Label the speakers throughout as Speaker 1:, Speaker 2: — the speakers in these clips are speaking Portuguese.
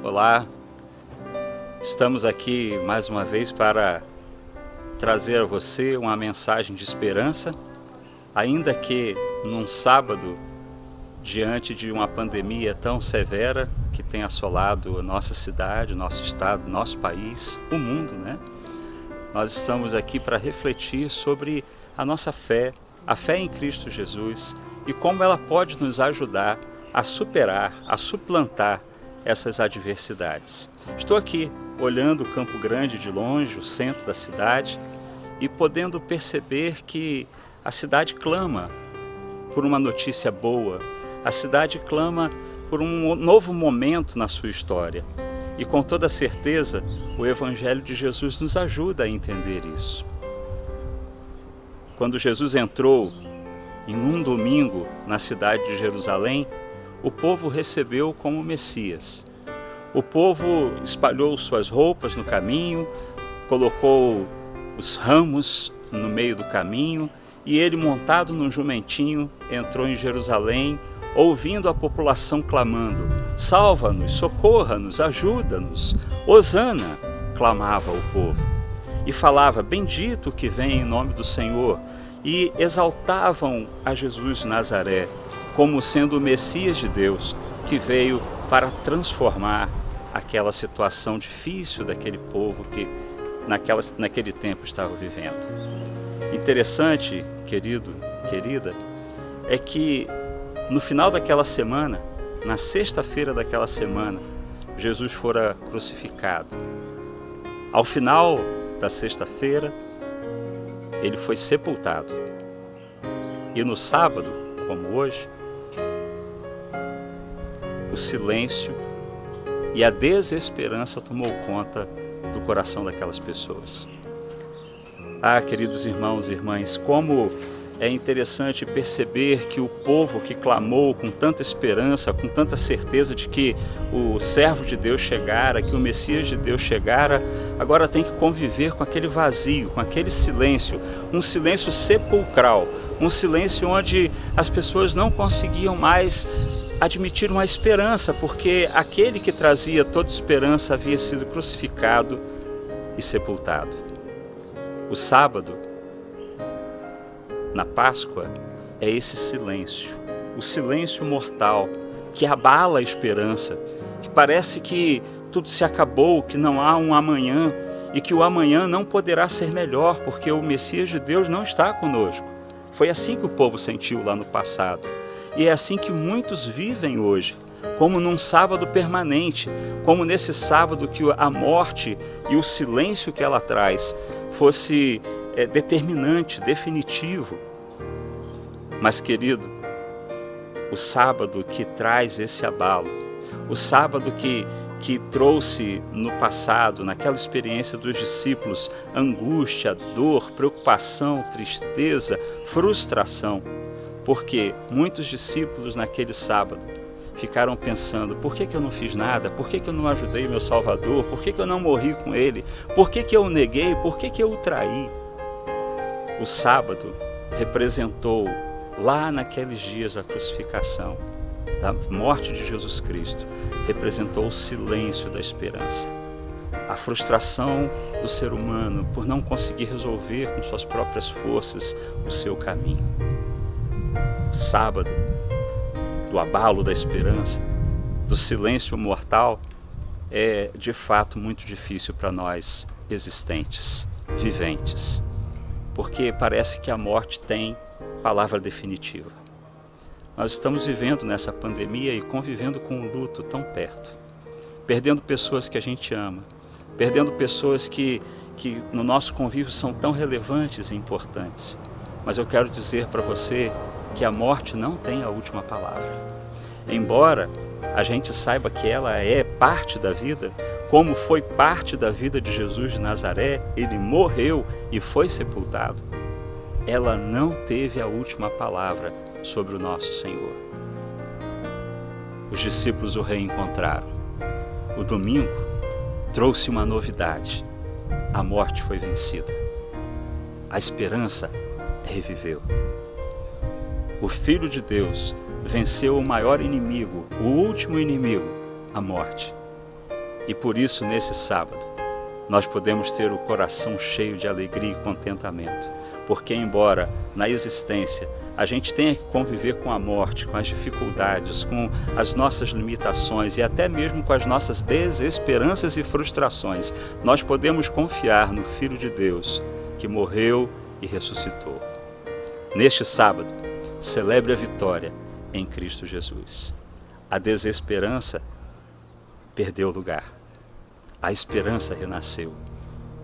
Speaker 1: Olá, estamos aqui mais uma vez para trazer a você uma mensagem de esperança, ainda que num sábado, diante de uma pandemia tão severa que tem assolado a nossa cidade, nosso estado, nosso país, o mundo, né? Nós estamos aqui para refletir sobre a nossa fé, a fé em Cristo Jesus e como ela pode nos ajudar a superar, a suplantar essas adversidades. Estou aqui olhando o Campo Grande de longe, o centro da cidade, e podendo perceber que a cidade clama por uma notícia boa, a cidade clama por um novo momento na sua história. E com toda certeza, o Evangelho de Jesus nos ajuda a entender isso. Quando Jesus entrou em um domingo na cidade de Jerusalém, o povo recebeu como Messias. O povo espalhou suas roupas no caminho, colocou os ramos no meio do caminho e ele, montado num jumentinho, entrou em Jerusalém, ouvindo a população clamando: "Salva-nos, socorra-nos, ajuda-nos, Hosana!", clamava o povo. E falava: "Bendito o que vem em nome do Senhor", e exaltavam a Jesus de Nazaré como sendo o Messias de Deus, que veio para transformar aquela situação difícil daquele povo que naquele tempo estava vivendo. Interessante, querido, querida, é que no final daquela semana, na sexta-feira daquela semana, Jesus fora crucificado. Ao final da sexta-feira, ele foi sepultado. E no sábado, como hoje, o silêncio e a desesperança tomou conta do coração daquelas pessoas. Ah, queridos irmãos e irmãs, como é interessante perceber que o povo que clamou com tanta esperança, com tanta certeza de que o servo de Deus chegara, que o Messias de Deus chegara, agora tem que conviver com aquele vazio, com aquele silêncio, um silêncio sepulcral, um silêncio onde as pessoas não conseguiam mais admitir uma esperança, porque aquele que trazia toda esperança havia sido crucificado e sepultado. O sábado, na Páscoa, é esse silêncio, o silêncio mortal que abala a esperança, que parece que tudo se acabou, que não há um amanhã e que o amanhã não poderá ser melhor porque o Messias de Deus não está conosco. Foi assim que o povo sentiu lá no passado e é assim que muitos vivem hoje, como num sábado permanente, como nesse sábado que a morte e o silêncio que ela traz fosse determinante, definitivo. Mas, querido, o sábado que traz esse abalo, o sábado que trouxe no passado, naquela experiência dos discípulos, angústia, dor, preocupação, tristeza, frustração, porque muitos discípulos naquele sábado ficaram pensando: por que eu não fiz nada? Por que eu não ajudei meu Salvador? Por que eu não morri com ele? Por que eu o neguei? Por que eu o traí? O sábado representou, lá naqueles dias da crucificação, da morte de Jesus Cristo, representou o silêncio da esperança, a frustração do ser humano por não conseguir resolver com suas próprias forças o seu caminho. O sábado, do abalo da esperança, do silêncio mortal, é de fato muito difícil para nós existentes, viventes, porque parece que a morte tem palavra definitiva. Nós estamos vivendo nessa pandemia e convivendo com o luto tão perto, perdendo pessoas que a gente ama, perdendo pessoas que no nosso convívio são tão relevantes e importantes. Mas eu quero dizer para você que a morte não tem a última palavra. Embora a gente saiba que ela é parte da vida, como foi parte da vida de Jesus de Nazaré, ele morreu e foi sepultado, ela não teve a última palavra sobre o nosso Senhor. Os discípulos o reencontraram. O domingo trouxe uma novidade: a morte foi vencida, a esperança reviveu. O Filho de Deus venceu o maior inimigo, o último inimigo, a morte. E por isso, nesse sábado, nós podemos ter o coração cheio de alegria e contentamento, porque embora na existência a gente tenha que conviver com a morte, com as dificuldades, com as nossas limitações e até mesmo com as nossas desesperanças e frustrações, nós podemos confiar no Filho de Deus, que morreu e ressuscitou. Neste sábado, celebre a vitória em Cristo Jesus. A desesperança perdeu lugar. A esperança renasceu.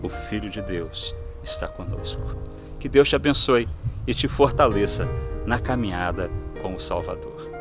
Speaker 1: O Filho de Deus está conosco. Que Deus te abençoe e te fortaleça na caminhada com o Salvador.